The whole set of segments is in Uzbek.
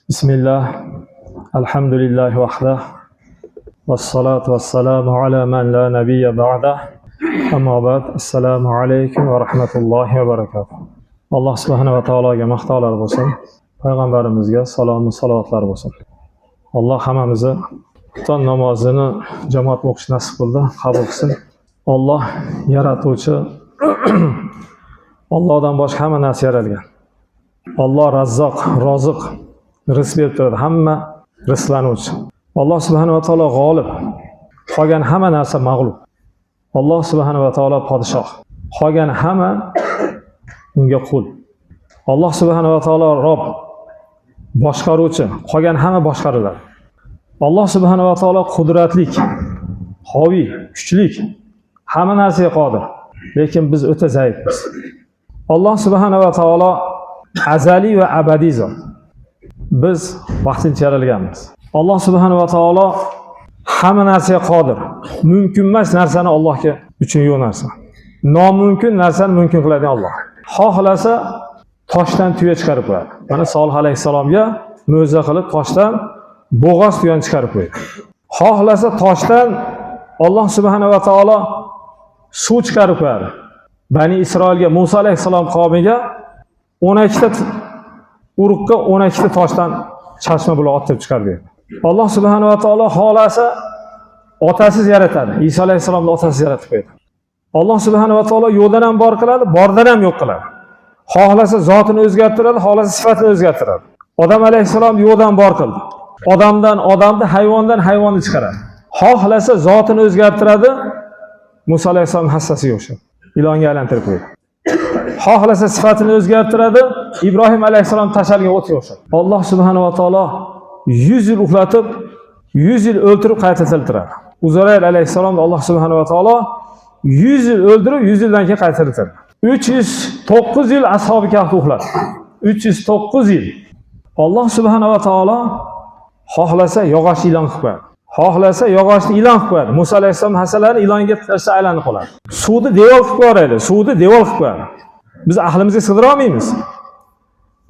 Bismillah, alhamdulillah vahdah, vassalatu vassalamu ala man la nabiyya ba'dah, amma ba'd, assalamu alaykum va rahmatullohi va barakatuh. Alloh subhanahu va taologa maqtovlar bo'lsin, payg'ambarimizga salom va salovatlar bo'lsin. Alloh hammamizni xufton namozini jamoat o'qish nasib qildi, qabul qilsin. Alloh yaratuvchi, Allohdan boshqa hamma narsa yaralgan. Alloh Razzoq, Roziq, rizq berib turadi, hamma rizqlanuvchi. Alloh subhanahu va taolo g'olib, qolgan hamma narsa mag'lub. Alloh subhanahu va taolo podshoh, qolgan hamma unga qul. Alloh subhanahu va taolo Rob, boshqaruvchi, qolgan hamma boshqariladi. Alloh subhanahu va taolo qudratlik, qoviy, kuchlik, hamma narsaga qodir. Lekin biz o'ta zaifmiz. Alloh subhanahu va taolo azaliy va abadiy zot. Biz vaqtincha yaralganmiz. Alloh subhanahu va taolo hamma narsaga qodir. Mumkin emas narsani Allohga uchun yo'q narsa. Nomumkin narsani mumkin qiladigan Alloh. Xohlasa toshdan tuya chiqarib qo'yadi. Mana Solih alayhisalomga mo'jiza qilib toshdan bo'g'oz tuyani chiqarib qo'ydi. Xohlasa toshdan Alloh subhanahu va taolo suv chiqarib qo'yadi. Bani Isroilga, Musa alayhisalom qavmiga 12 ta urug'ga 12 ta toshdan chashma buloq otib chiqarib berdi. Alloh subhanahu va taolo xohlasa otasiz yaratadi. Isa alayhisalomni otasiz yaratib qo'ydi. Alloh subhanahu va taolo yo'qdan ham bor qiladi, bordan ham yo'q qiladi. Xohlasa zotini o'zgartiradi, xohlasa sifatini o'zgartiradi. Odam alayhisalom yo'qdan bor qildi. Odamdan odamni, hayvondan hayvonni chiqaradi. Xohlasa zotini o'zgartiradi, Musa alayhisalom hassasiga o'xshab ilonga aylantirib qo'ydi. Xohlasa sifatini o'zgartiradi, Ibrohim alayhisalom tashalgan o'tga o'xshab. Alloh subhanahu va taolo 100 yil uxlatib, 100 yil o'ltirib qayta tiriltiradi. Uzayr alayhisalomni Alloh subhanahu va taolo 100 yil o'ldirib, 100 yildan keyin qayta tiriltirdi. 309 yil ashabi kahfda uxladi. 309 yil. Alloh subhanahu va taolo xohlasa yog'ochni ilon qilib qo'yadi. Xohlasa yog'ochni ilon qilib qo'yadi. Musa alayhisalom hassalarini ilonga tashlab aylanib qoladi. Suvni devor qilib qo'yadi. Suvni devor qilib qo'yadi. Biz aqlimizga sig'dira olmaymiz.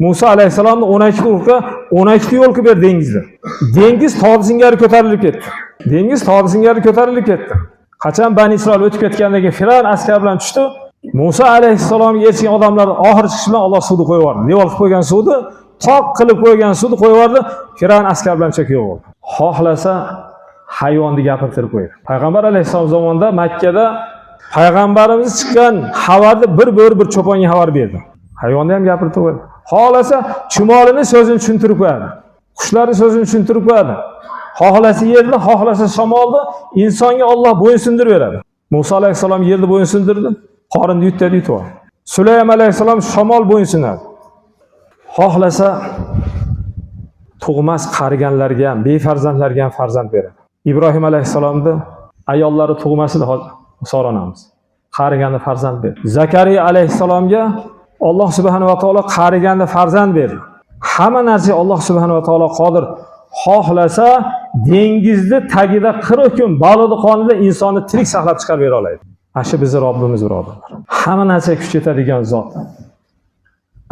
Musa alayhisalomni 12 urug'ga 12 yo'l qilib berdi dengizda. Dengiz tog'i singari ko'tarilib ketdi. Dengiz tog'i singari ko'tarilib ketdi. Qachon Bani Isroil o'tib ketgandan keyin Firavn askar bilan tushdi. Musa alayhisalomga yetgan odamlar oxir chiqish bilan Alloh suvni qo'yib yubordi. Devor qilib qo'ygan suvni, toq qilib qo'ygan suvni qo'yib yubordi. Firavn askar bilan cho'kib bo'ldi. Xohlasa hayvonni gapirtirib qo'ydi. Payg'ambar alayhisalom zamonida Makka da payg'ambarimiz chiqqan xabarni bir bo'ri bir cho'ponga xabar berdi. Hayvonni ham gapirtirib qo'ydi. Xohlasa chumolini so'zini tushuntirib qo'yadi. Qushlarning so'zini tushuntirib qo'yadi. Xohlasa yerni, xohlasa shamolni insonga Alloh bo'ysundirib beradi. Musa alayhisalom yerni bo'ysundirdi, qorinni yutdi. Sulaym alayhisalom shamol bo'ysunadi. Xohlasa tug'mas qariganlarga ham, befarzandlarga ham farzand beradi. Ibrohim alayhisalomni ayollari tug'masida Sora onamiz qariganda farzand berdi. Zakariya alayhisalomga Alloh subhanahu va taolo qariganda farzand berdi. Hamma narsaga Alloh subhanahu va taolo qodir. Xohlasa dengizni tagida 40 kun balig'i qonida insonni tirik saqlab chiqarib bera oladi. Ashu bizni Robbimiz birodarlar. Hamma narsaga kuch yetadigan zot.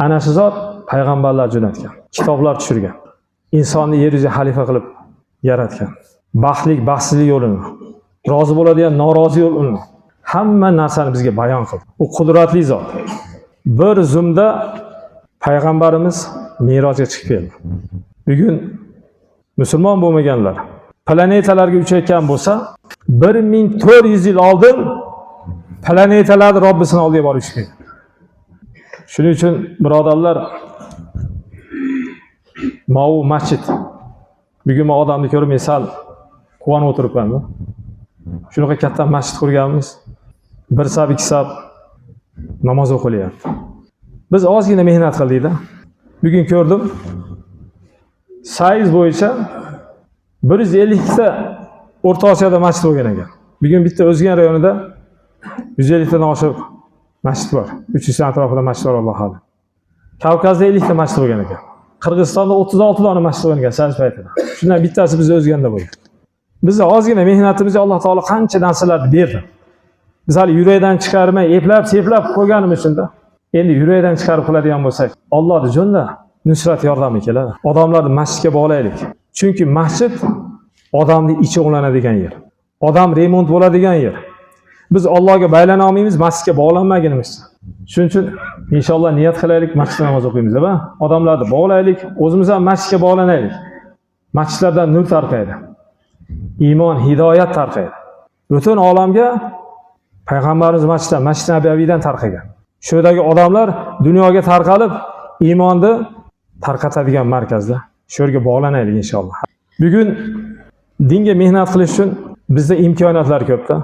Ana shu zot payg'ambarlar jo'natgan, kitoblar tushirgan, insonni yer yuziga xalifa qilib yaratgan. Baxtlik, baxtsizlik yo'lini, rozi bo'ladigan, norozi yo'lini, hamma narsani bizga bayon qildi. U qudratli zot. Bir zumda payg'ambarimiz Merojga chiqib keldi. Bugun musulmon bo'lmaganlar planetalarga uchayotgan bo'lsa, 1400 yil oldin planetalarni Robbisini oldiga borib uchgan. Shuning uchun birodarlar, Mau masjid. Bugun men odamni ko'rib, men sal quvonib o'tiribman. Shunaqa katta masjid qurganmiz. 1 saf, 2 saf namoz o'qilyapti. Biz ozgina mehnat qildik-da. Bugun ko'rdim. Sayz bo'yicha 152 ta O'rta Osiyoda masjid bo'lgan ekan. Bugun bitta O'zgan rayonida 150 tadan oshiq masjid bor. 300 ta atrofida masjid bor Alloh xohlasa. Kavkazda 50 ta masjid bo'lgan ekan. Qirg'izistonda 36 dona masjid bo'lgan ekan sayz paytida. Shundan bittasi biz O'zganda bo'lgan. Bizning ozgina mehnatimizga Alloh taolo qancha narsalarni berdi. Biz hali yurakdan chiqarmay, eplab, seplab qo'yganimiz uchun-da. Endi yurakdan chiqarib qiladigan bo'lsak, Allohning jo'nda nusrat yordami keladi. Odamlarni masjidga bog'laylik. Chunki masjid odamning ichi o'g'lanadigan yer. Odam remont bo'ladigan yer. Biz Allohga baylana olmaymiz masjidga bog'lanmaganimizcha. Shuning uchun inshaalloh niyat qilaylik, masjidda namoz o'qiymiz va odamlarni bog'laylik, o'zimiz ham masjidga bog'lanaylik. Masjidlardan nur tarqaydi. Iymon, hidoyat tarqaydi. Butun olamga payg'ambarimiz Masjid Nabaviydan tarqagan. Shu yerdagi odamlar dunyoga tarqalib, iymonni tarqatadigan markazda. Shu yerga bog'lanaylik inshaalloh. Bugun dinga mehnat qilish uchun bizda imkoniyatlar ko'pda.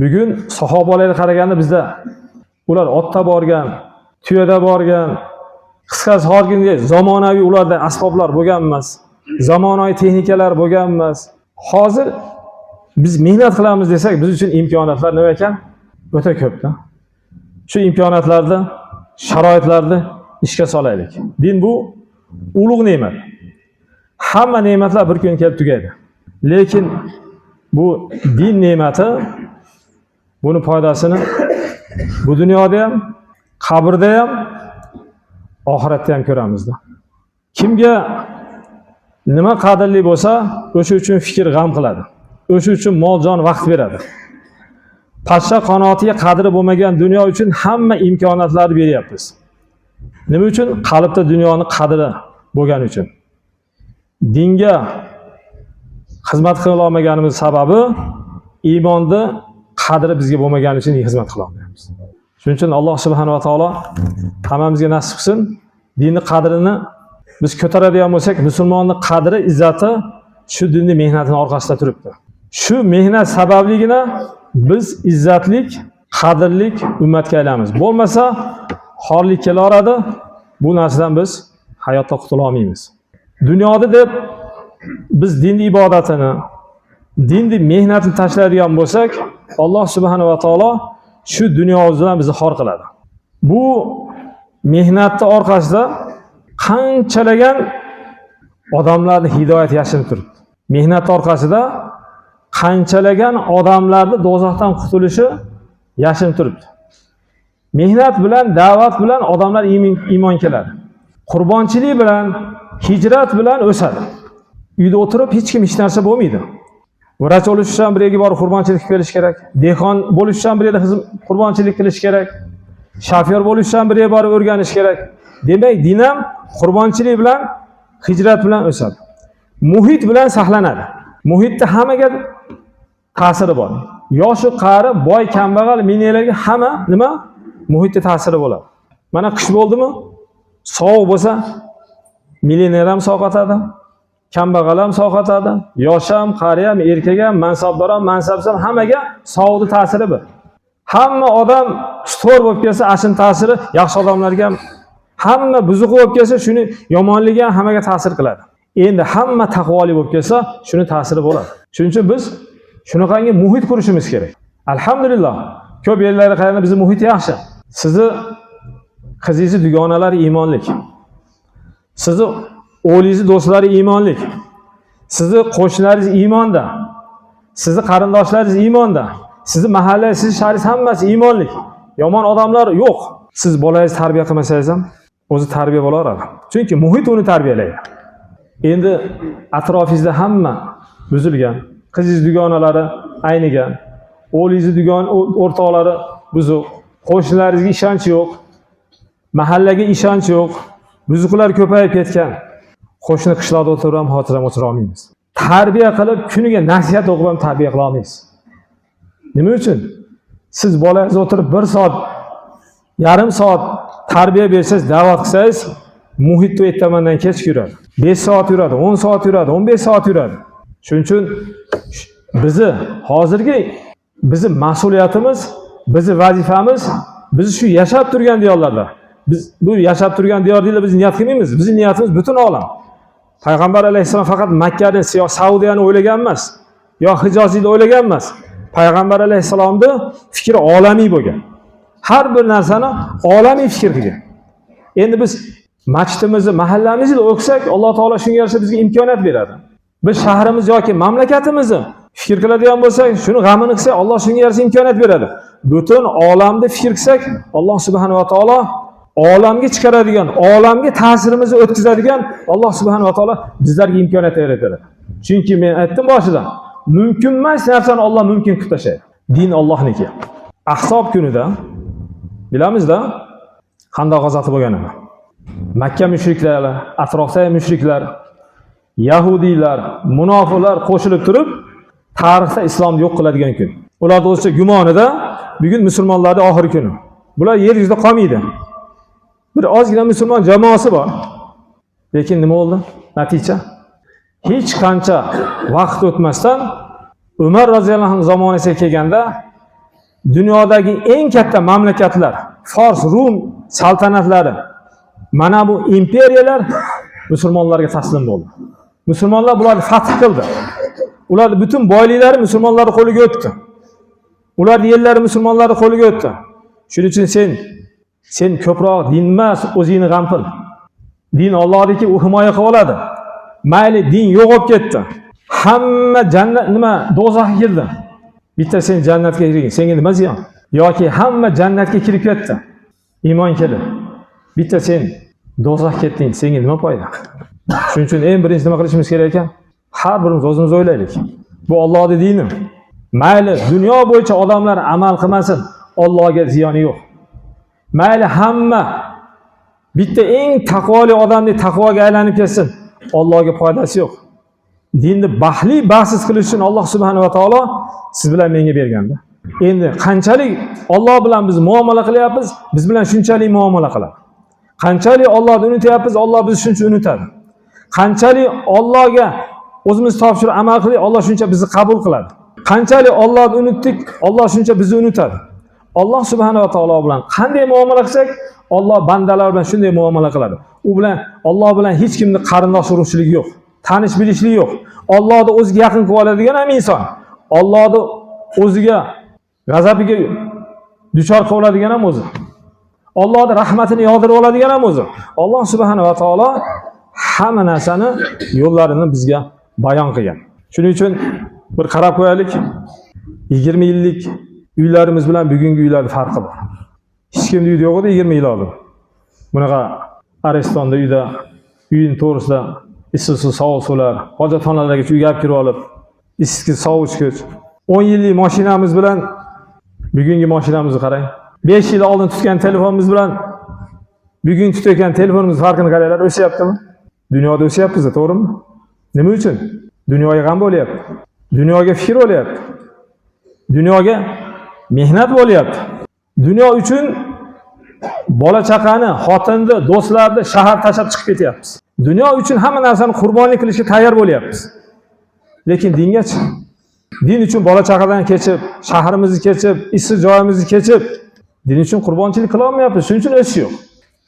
Bugun sahobalarga qaraganda bizda ular otda borgan, tuyada borgan, qisqasi hozirgi zamonaviy ularda asboblar bo'lgan emas. Zamonaviy texnikalar bo'lgan emas. Hozir biz mehnat qilamiz desak, biz uchun imkoniyatlar nima ekan? O'ta ko'pda. Shu imkoniyatlarni, sharoitlarni ishga solaylik. Din bu ulug' ne'mat. Hamma ne'matlar bir kun kelib tugaydi. Lekin bu din ne'mati buni foydasini bu dunyoda ham, qabrda ham, oxiratda ham ko'ramizda. Kimga nima qadrli bo'lsa, o'sha uchun fikr g'am qiladi. O'sha uchun mol jon vaqt beradi. Pashsha qanotiga qadri bo'lmagan dunyo uchun hamma imkoniyatlarni beryapmiz. Nima uchun? Qalbda dunyoning qadri bo'lgani uchun. Dinga xizmat qila olmaganimiz sababi iymonni qadri bizga bo'lmagani uchun xizmat qila olmayapmiz. Shuning uchun Alloh subhanahu va taolo hammamizga nasib qilsin, dinning qadrini biz ko'taradigan bo'lsak, musulmonning qadri, izzati shu dinning mehnatining orqasida turibdi. Shu mehnat sababligina biz izzatlik, qadrlik ummatga aylanamiz. Bo'lmasa xorlik kelaveradi. Bu narsadan biz hayotda qutula olmaymiz. Dunyoda deb biz dinning ibodatini, dinning mehnatini tashlaydigan bo'lsak, Alloh subhanahu va taolo shu dunyo o'zidan bizni xor qiladi. Bu mehnatning orqasida qanchalagan odamlarning hidoyat yashirinib turibdi. Mehnat orqasida qanchalagan odamlarning do'zaxdan qutulishi yashirinib turibdi. Mehnat bilan, da'vat bilan odamlar iymon keladi. Qurbonchilik bilan, hijrat bilan o'sadi. Uyda o'tirib hech kim hech narsa bo'lmaydi. Vrach bo'lish uchun bir yerga borib qurbonchilik qilish kerak. Dehqon bo'lish uchun bir yerda qurbonchilik qilish kerak. Shofyor bo'lish uchun bir yerga borib o'rganish kerak. Demak, din ham qurbonchilik bilan, hijrat bilan o'sadi. Muhit bilan saqlanadi. Muhitda hammaga ta'siri bor. Yoshi, qari, boy, kambag'al, millionerlarga hamma nima? Muhitda ta'siri bo'ladi. Mana qish bo'ldimi? Sovuq bo'lsa, millioner ham sovqotadi, kambag'al ham sovqotadi, yosh ham, qari ham, erkak ham, mansabdor ham, mansabsiz ham hammaga sovuqning ta'siri bir. Hamma odam ustuvor bo'lib kelsa, ashin ta'siri yaxshi odamlarga ham, hamma buzuq bo'lib kelsa, shuni yomonligi ham hammaga ta'sir qiladi. Endi hamma taqvoli bo'lib kelsa, shuni ta'siri bo'ladi. Shuning uchun biz shunaqangi muhit qurishimiz kerak. Alhamdulillah, ko'p yerlarda qaraganda bizning muhit yaxshi. Sizni qizingiz dugonalari iymonlik. Sizni o'g'lingiz do'stlari iymonlik. Sizni qo'shnilaringiz iymonda. Sizni qarindoshlaringiz iymonda. Sizni mahallangiz, sizni shahringiz hammasi iymonlik. Yomon odamlar yo'q. Siz bolangizni tarbiya qilmasangiz ham o'zi tarbiya bo'laveradi. Chunki muhit uni tarbiyalaydi. Endi atrofingizda hamma buzilgan, qizingiz dugonalari aynigan, o'g'lingiz dugon o'rtoqlari buzuq, qo'shnilaringizga ishonch yo'q, mahallaga ishonch yo'q, buzuqlar ko'payib ketgan. Qo'shni qishloqda o'tirib ham xotirjam o'tira olmaymiz. Tarbiya qilib, kuniga nasihat o'qib ham tarbiya qila olmaysiz. Nima uchun? Siz bolangiz o'tirib 1 soat, yarim soat tarbiya bersangiz, da'vat qilsangiz, muhitda ertamandan kech yuradi. 5 soat yuradi, 10 soat yuradi, 15 soat yuradi. Shuning uchun bizni hozirgi bizning mas'uliyatimiz, bizning vazifamiz, biz shu yashab turgan diyorlarda. Biz bu yashab turgan diyorlarda biz niyat qilmaymiz. Bizning niyatimiz butun olam. Payg'ambar alayhisalom faqat Makkani yo Saudiyani o'ylagan emas, yo Hijozini o'ylagan emas. Payg'ambar alayhisalomning fikri olamiy bo'lgan. Har bir narsani olamiy fikr qilgan. Endi biz masjidimizni, mahallamizni o'qisak, Alloh taolo shunga yarasha bizga imkoniyat beradi. Biz shahrimiz yoki mamlakatimizni fikr qiladigan bo'lsak, shuni g'amini qilsak, Alloh shunga yarasha imkoniyat beradi. Butun olamda fikr qilsak, Alloh subhanahu va taolo olamga chiqaradigan, olamga ta'sirimizni o'tkazadigan Alloh subhanahu va taolo bizlarga imkoniyat yaratadi. Chunki men aytdim boshida, mumkin emas narsani Alloh mumkin qilib tashlaydi. Din Allohniki. Ahsob kunida bilamizda, Xandaq g'azoti bo'lganini. Makka mushriklari, atrofdagi mushriklar, yahudiylar, munofiqlar qo'shilib turib, tarixda islomni yo'q qiladigan kun. Ular o'zcha gumonida bugun musulmonlarning oxirgi kuni. Bular yer yuzida qolmaydi. Bir ozgina musulmon jamoasi bor. Lekin nima bo'ldi? Natija hech qancha vaqt o'tmasdan Umar roziyallohu anhu zamonasiga kelganda dunyodagi eng katta mamlakatlar, Fors, Rum saltanatlari, mana bu imperiyalar musulmonlarga taslim bo'ldi. Musulmonlar bularni fath qildi. Ularning butun boyliklari musulmonlarning qo'liga o'tdi. Ularning yerlari musulmonlarning qo'liga o'tdi. Shuning uchun sen ko'proq din emas, o'zingni g'am qil. Din Allohniki, u himoya qilib oladi. Mayli din yo'q bo'lib ketdi. Hamma jannat do'zaxga kirdi. Bitta sen jannatga kirding, senga nima ziyon? Yoki hamma jannatga kirib ketdi. Iymon keldi. Bitta sen do'zaxga ketding, senga nima foyda? Shuning uchun eng birinchi nima qilishimiz kerak ekan? Har birimiz o'zimiz o'ylaylik. Bu Allohning dini. Mayli dunyo bo'yicha odamlar amal qilmasin, Allohga ziyoni yo'q. Mayli hamma bitta eng taqvoli odamni taqvoga aylanib ketsin, Allohga foydasi yo'q. Dinni baxtli baxtsiz qilish uchun Alloh subhanahu va taolo siz bilan menga berganda. Endi qanchalik Alloh bilan biz muomala qilyapmiz, biz bilan shunchalik muomala qiladi. Qanchalik Allohni unutyapmiz, Alloh bizni shuncha unutadi. Qanchalik Allohga o'zimiz topshirib amal qilib, Alloh shuncha bizni qabul qiladi. Qanchalik Allohni unutdik, Alloh shuncha bizni unutadi. Alloh subhanahu va taolo bilan qanday muomala qilsak, Alloh bandalar bilan shunday muomala qiladi. U bilan Alloh bilan hech kimni qarindosh urug'chilik yo'q, tanish bilishlik yo'q. Allohni o'ziga yaqin qilib oladigan ham inson. Allohni o'ziga g'azabiga duchor qilib oladigan ham o'zi. Allohning rahmatini yog'dirib oladigan ham o'zi. Alloh subhanahu va taolo hamma narsani yo'llarini bizga bayon qilgan. Shuning uchun bir qarab qo'yaylik. 20 yillik uylarimiz bilan bugungi uylarning farqi bor. Hech kimning uyida yo'q edi 20 yil oldin. Bunaqa Aristonda uyning to'g'risida issiq sovuq suvlar, hojatxonalarga uyga olib kirib olib, issiq sovutgich. 10 yillik mashinamiz bilan bugungi mashinamizni qarang. 5 yil oldin tutgan telefonimiz bilan bugun tutayotgan telefonimiz farqini qaranglar, o'syaptimi? Dunyoda o'syapmiz, to'g'rimi? Nima uchun? Dunyoga g'am bo'lyapti. Dunyoga fikr bo'lyapti. Dunyoga mehnat bo'lyapti. Dunyo uchun bola chaqani, xotinni, do'stlarni shahar tashlab chiqib ketyapmiz. Dunyo uchun hamma narsani qurbonlik qilishga tayyor bo'lyapmiz. Lekin dingachi? Din uchun bola chaqadan kechib, shahrimizni kechib, issiq joyimizni kechib, din uchun qurbonchilik qila olmayapmiz. Shuning uchun o'sish yo'q.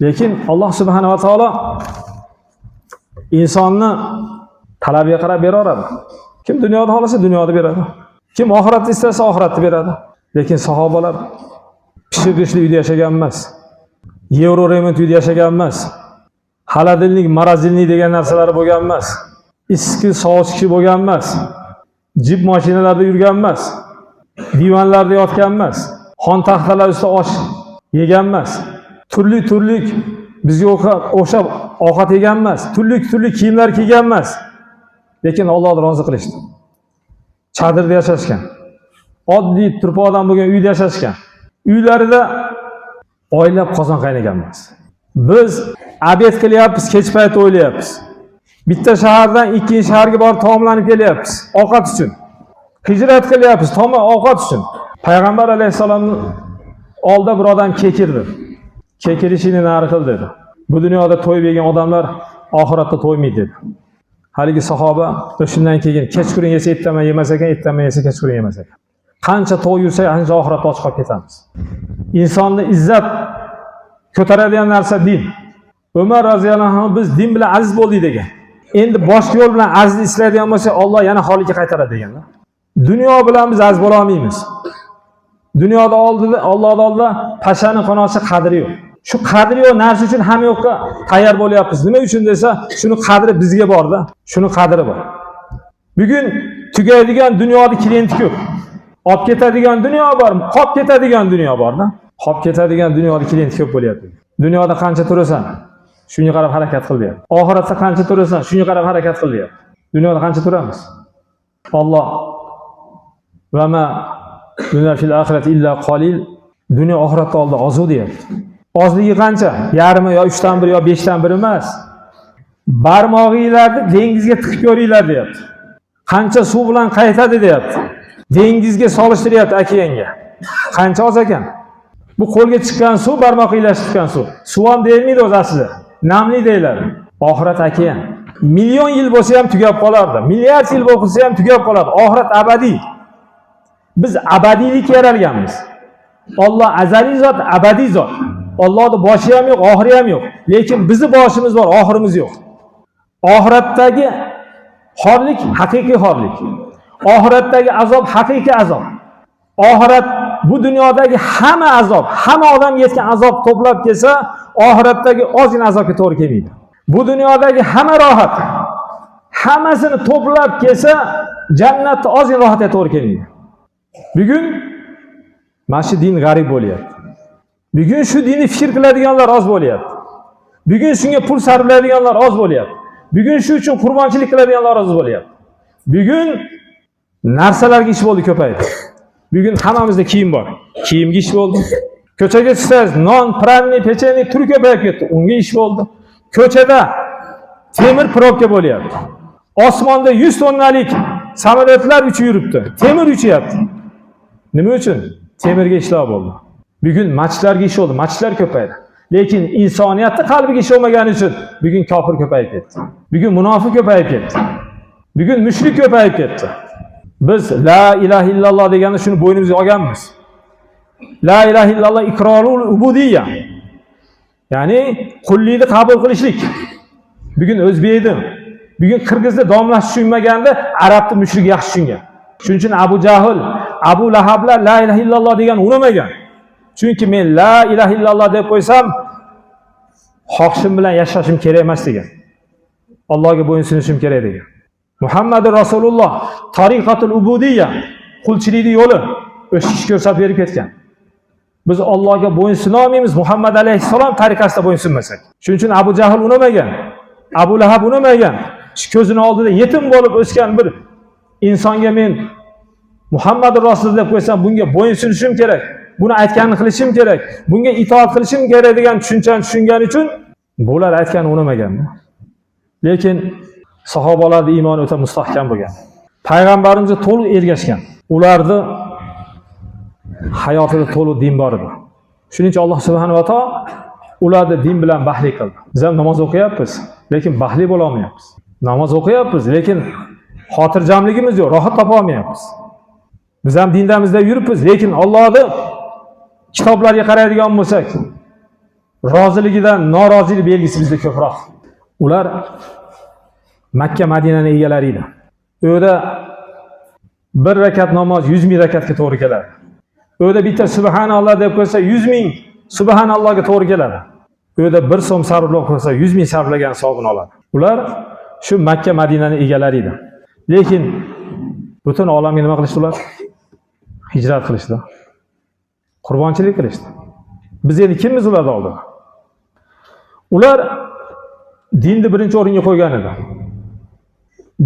Lekin Alloh subhanahu va taolo insonni talabiga qarab beraveradi. Kim dunyoda xolasa dunyoda beradi. Kim oxiratni istasa oxiratni beradi. Lekin sahobalar pishirishli uyda yashagan emas. Yevro remont uyda yashagan emas. Haladillik, marazillik degan narsalar bo'lgan emas. Issiq sovutchi bo'lgan emas. Jip mashinalarda yurgan emas. Divanlarda yotgan emas. Xon taxtalar ustida osh yegan emas. Turli bizga o'xshab ovqat yegan emas. Turli kiyimlar kiygan emas. Lekin Allohni rozi qilishdi. Chadirda yashashgan. Oddiy turpodan bo'lgan uyda yashashgan. Uylarida oylab qozon qaynagan emas. Biz obed qilyapmiz, kech payti o'ylayapmiz. Bitta shahardan ikkinchi shaharga borib taomlanib kelyapmiz, ovqat uchun. Hijrat qilyapmiz, ovqat uchun. Payg'ambar alayhisolamning oldida bir odam kekirdi. Kekirishini nari qil dedi. Bu dunyoda to'yib yegan odamlar oxiratda to'ymaydi dedi. Haligi sahoba shundan keyin kechqurun yesa ertaman yemas ekan, ertaman yesa kechqurun yemas ekan. Qancha to'y yursak, ancha oxiratda och qolib ketamiz. Insonni izzat ko'taradigan narsa din. Umar roziyallohu anhu biz din bilan aziz bo'ldik degan. Endi boshqa yo'l bilan aziz istaydigan bo'lsa, Alloh yana holiga qaytaradi deganlar. Dunyo bilan biz aziz bo'la olmaymiz. Dunyoda Allohning oldida pashaning qonasi qadri yo'q. Shu qadri yo'q narsa uchun hamma yoqqa tayyor bo'lyapmiz. Nima uchun desa, shuni qadri bizga bor-da. Shuni qadri bor. Bugun tugaydigan dunyoda klienti ko'p. Olib ketadigan dunyo bor, qolib ketadigan dunyo bor-da. Qolib ketadigan dunyoda klienti ko'p bo'lyapti. Dunyoda qancha turasan, shunga qarab harakat qil deyapti. Oxiratda qancha turasan, shunga qarab harakat qil deyapti. Dunyoda qancha turamiz? Alloh va ma dunya fil oxirati illa qalil. Dunyo oxiratda oldi ozuv deyapti. Ozligi qancha? Yarmi yo 3dan 1 yo 5dan 1 emas. Barmog'inglarni dengizga tiqib ko'ringlar deyapti. Qancha suv bilan qaytadi deyapti. Dengizga solishtiryapti okeanga. Qancha oz ekan? Bu qo'lga chiqqan suv, barmoqinglar chiqqan suv. Suv ham deyilmaydi o'zi aslida. Namli deyiladi. Oxirat okean. Million yil bo'lsa ham tugab qolardi. Milliard yil bo'lsa ham tugab qolardi. Oxirat abadiy. Biz abadiylikka yaralganmiz. Alloh azaliy zot, abadiy zot. Allohning boshi ham yo'q, oxiri ham yo'q. Lekin bizning boshimiz bor, oxirimiz yo'q. Oxiratdagi xorlik haqiqiy xorlik. Oxiratdagi azob haqiqiy azob. Oxirat bu dunyodagi hamma azob, hamma odam yetgan azob to'plab kelsa, oxiratdagi ozgina azobga to'g'ri kelmaydi. Bu dunyodagi hamma rohat, hammasini to'plab kelsa, jannatda ozgina rohatga to'g'ri kelmaydi. Bugun mana shu din g'arib bo'lyapti. Bugun shu dinni fikr qiladiganlar oz bo'lyapti. Bugun shunga pul sarflaydiganlar oz bo'lyapti. Bugun shu uchun qurbonchilik qiladiganlar oz bo'lyapti. Bugun narsalarga ish bo'ldi ko'paydi. Bugun hammamizda kiyim bor. Kiyimga ish bo'ldi. Ko'chaga chiqsangiz non, pranni, pechenni turi ko'payib ketdi. Unga ish bo'ldi. Ko'chada temir probka bo'lyapti. Osmonda 100 tonnalik samolyotlar uchib yuribdi. Temir uchyapti. Nima uchun? Temirga ishlar bo'ldi. Bugun masjidlarga ish bo'ldi. Masjidlar ko'paydi. Lekin insoniyatning qalbiga ish olmagani uchun bugun kofir ko'payib ketdi. Bugun munofiq ko'payib ketdi. Bugun mushrik ko'payib ketdi. Biz la ilaha illalloh deganda shuni bo'ynimizga olganmiz. La ilaha illalloh iqrorul ubudiyya. Ya'ni qullikni qabul qilishlik. Bugun o'zbekni, bugun qirg'izni domlash tushunmaganda arabni mushrik yaxshi tushungan. Shuning uchun Abu Jahl, Abu Lahablar la ilaha illalloh degan unamagan. Chunki men la ilaha illalloh deb qo'ysam, xohishim bilan yashashim kerak emas degan. Allohga bo'ysunishim kerak degan. Muhammadur Rasululloh tariqatul ubudiyya, qulchilikning yo'li o'sha ish ko'rsatib berib ketgan. Biz Allohga bo'ysunma olmaymiz, Muhammad alayhissalom tariqasida bo'ysunmasak. Shuning uchun Abu Jahl unamagan, Abu Lahab unamagan. Shu ko'zini oldida yetim bo'lib o'sgan bir insonga men Muhammadur Rasul deb qo'ysam, bunga bo'ysunishim kerak. Buni aytganini qilishim kerak. Bunga itoat qilishim kerak degan tushunchani tushungan uchun bular aytgan unamagan. Lekin sahobalarning iymoni o'ta mustahkam bo'lgan. Payg'ambarimizga to'liq ergashgan. Ularni hayotida to'liq din bor edi. Shuning uchun Alloh subhanahu va taolo ularni din bilan bahli qildi. Biz ham namoz o'qiyapmiz, lekin bahli bo'la olmayapmiz. Namoz o'qiyapmiz, lekin xotirjamligimiz yo'q, rohat topa olmayapmiz. Biz ham dindamizda yuribmiz, lekin Allohning kitoblarga qaraydigan bo'lsak, roziligidan norozilik belgisi bizda ko'proq. Ular Makka Madinaning egalari edi. U yerda bir rakat namoz 100 ming rakatga to'g'ri keladi. U yerda bitta subhanalloh deb qo'ysa 100 ming subhanallohga to'g'ri keladi. U yerda 1 so'm sarflab qo'ysa 100 ming sarflagan savobini oladi. Ular shu Makka Madinaning egalari edi. Lekin butun olamga nima qilishdi ular? Hijrat qilishdi. Qurbonchilik qilishdi. Biz endi kimmiz ularga oldi? Ular dinni birinchi o'ringa qo'ygan edi.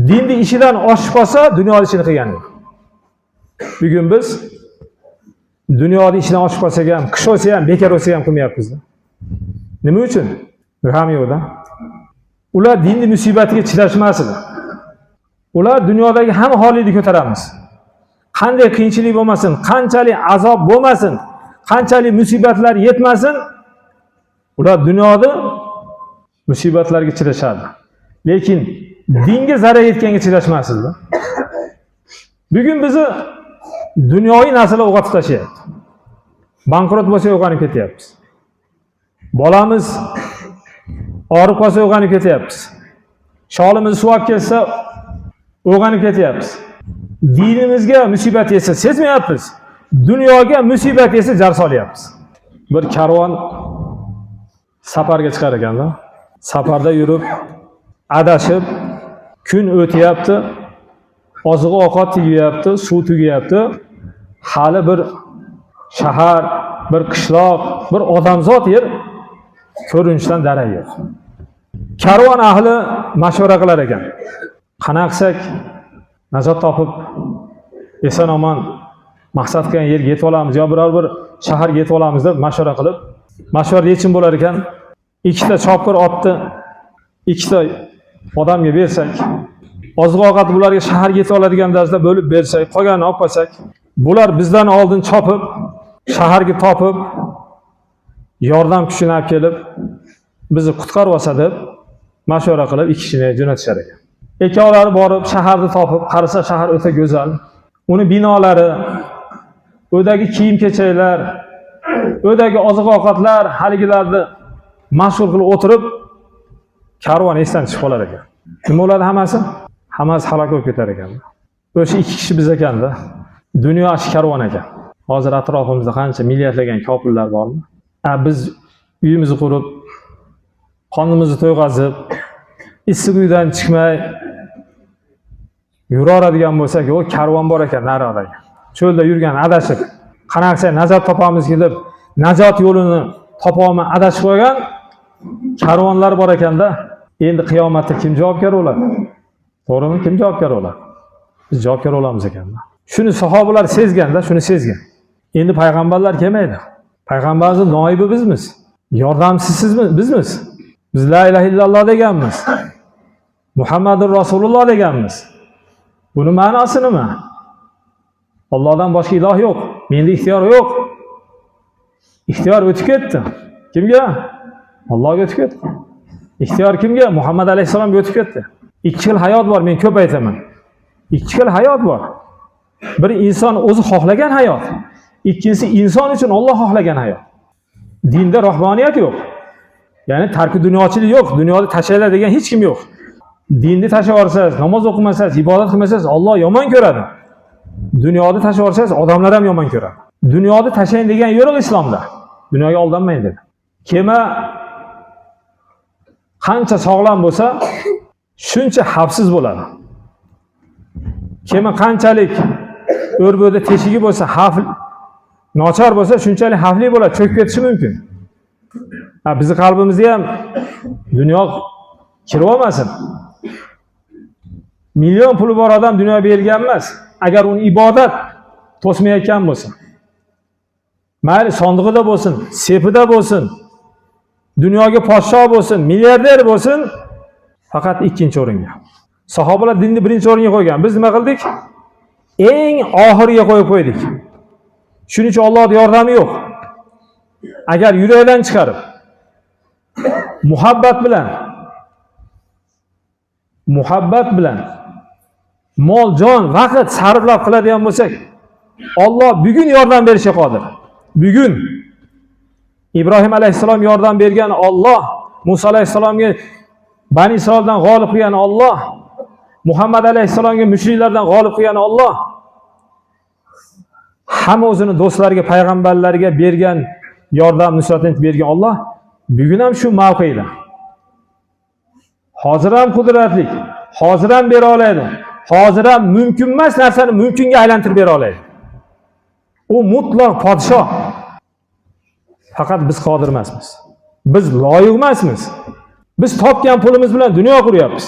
Dinni ishidan oshib qolsa, dunyoning ishini qilgan edi. Bugun biz dunyoning ishidan oshib qolsak ham, qish bo'lsa ham, bekor bo'lsa ham qilmayapmiz. Nima uchun? G'am yo'qda. Ular dinni musibatiga chidashmas edi. Ular dunyodagi hamma hollikni ko'taramiz. Qanday qiyinchilik bo'lmasin, qanchalik azob bo'lmasin, qanchalik musibatlar yetmasin, ular dunyoda musibatlarga chidashadi. Lekin dinga zarar yetganga chidashmasdi. Bugun bizni dunyoviy narsalar o'g'atib tashlayapti. Bankrot bo'lsa o'g'anib ketyapmiz. Bolamiz og'rib qolsa o'g'anib ketyapmiz. Sholimiz suv olib kelsa o'g'anib ketyapmiz. Dinimizga musibat yetsa sezmayapmiz. Dunyoga musibat yetsa jar solyapmiz. Bir karvon safarga chiqar ekanlar. Safarda yurib, adashib, kun o'tyapti, oziq ovqat tugayapti, suv tugayapti. Hali bir shahar, bir qishloq, bir odamzod yer ko'rinishdan darak yo'q. Karvon ahli mashvara qilar ekan. Qanaqa qilsak najot topib, eson-omon maqsad qilgan yerga yetib olamiz yo biror bir shaharga yetib olamiz deb mashvara qilib, mashvara yechim bo'lar ekan. Ikkita chopqir otni ikkita odamga bersak, oziq-ovqat bularga shaharga yetib oladigan tarzda bo'lib bersak, qolganini olib qo'ysak, bular bizdan oldin chopib, shaharga topib, yordam kuchini olib kelib, bizni qutqarib olsa deb mashvara qilib ikki kishini jo'natishar ekan. Ikkovlari borib shaharni topib, qarasa shahar o'ta go'zal. Uni binolari, o'dagi kiyim-kechaklar, o'dagi oziq-ovqatlar haligilarni mashg'ul qilib o'tirib, karvon esdan chiqib qolar ekan. Nima bo'ladi hammasi? Hammasi halok bo'lib ketar ekan. O'sha ikki kishi biz ekanda. Dunyo ash karvon ekan. Hozir atrofimizda qancha milliardlagan kofirlar bormi? Biz uyimizni qurib, qonimizni to'yg'azib, issiq uydan chiqmay yuraveradigan bo'lsak, o karvon bor ekan nariroqda. Cho'lda yurgan adashib, qanaqa najot topamiz deb, najot yo'lini topa olmay adashib qo'ygan karvonlar bor ekanda. Endi qiyomatda kim javobgar bo'ladi? To'g'rimi? Kim javobgar bo'ladi? Biz javobgar bo'lamiz ekanda. Shuni sahobalar sezganda, shuni sezgan. Endi payg'ambarlar kelmaydi. Payg'ambarning noibi bizmiz. Yordamchisi bizmiz. Biz la ilaha illalloh deganmiz. Muhammadur Rasululloh deganmiz. Buni ma'nosi nima? Allohdan boshqa iloh yo'q. Menda ixtiyor yo'q. Ixtiyor o'tib ketdi. Kimga? Allohga o'tib ketdi. Ixtiyor kimga? Muhammad alayhisalomga o'tib ketdi. Ikki xil hayot bor, men ko'p aytaman. Ikki xil hayot bor. Bir inson o'zi xohlagan hayot. Ikkinchisi inson uchun Alloh xohlagan hayot. Dinda ruhoniyat yo'q. Ya'ni tarki dunyochilik yo'q. Dunyoda tashlaylar degan hech kim yo'q. Dinni tashlab olsangiz, namoz o'qimasangiz, ibodat qilmasangiz Alloh yomon ko'radi. Dunyoda tashlab olsangiz, odamlar ham yomon ko'radi. Dunyoda tashlang degan yo'q islomda. Dunyoga aldanmang dedi. Kema qancha sog'lom bo'lsa, shuncha xavfsiz bo'ladi. Kema qanchalik o'rbo'da teshigi bo'lsa, xavf nochor bo'lsa, shunchalik xavfli bo'ladi, cho'kib ketishi mumkin. Bizning qalbimizga ham dunyo kirib olmasin. Million puli bor odam dunyoga berilgan emas. Agar uni ibodat to'smayotgan bo'lsa, mayli sondig'ida bo'lsin, sepida bo'lsin, dunyoga podsho bo'lsin, milliarder bo'lsin, faqat ikkinchi o'ringa. Sahobalar dinni birinchi o'ringa qo'ygan. Biz nima qildik? Eng oxiriga qo'yib qo'ydik. Shuning uchun Allohning yordami yo'q. Agar yurakdan chiqarib muhabbat bilan mol, jon, vaqt sarflab qiladigan bo'lsak, Alloh bugun yordam berishga qodir. Bugun Ibrohim alayhisalom yordam bergan Alloh, Musa alayhisalomga Bani Isroildan g'olib qilgan Alloh, Muhammad alayhisalomga mushriklardan g'olib qilgan Alloh, hamma o'zini do'stlariga, payg'ambarlarga bergan yordam, nusratini bergan Alloh bugun ham shu mavqeda. Hozir ham qudratli, hozir ham bera oladi. Hozir ham mumkin emas narsani mumkinga aylantirib bera oladi. U mutlaq podshoh. Faqat biz qodir emasmiz. Biz loyiq emasmiz. Biz topgan pulimiz bilan dunyo quryapmiz.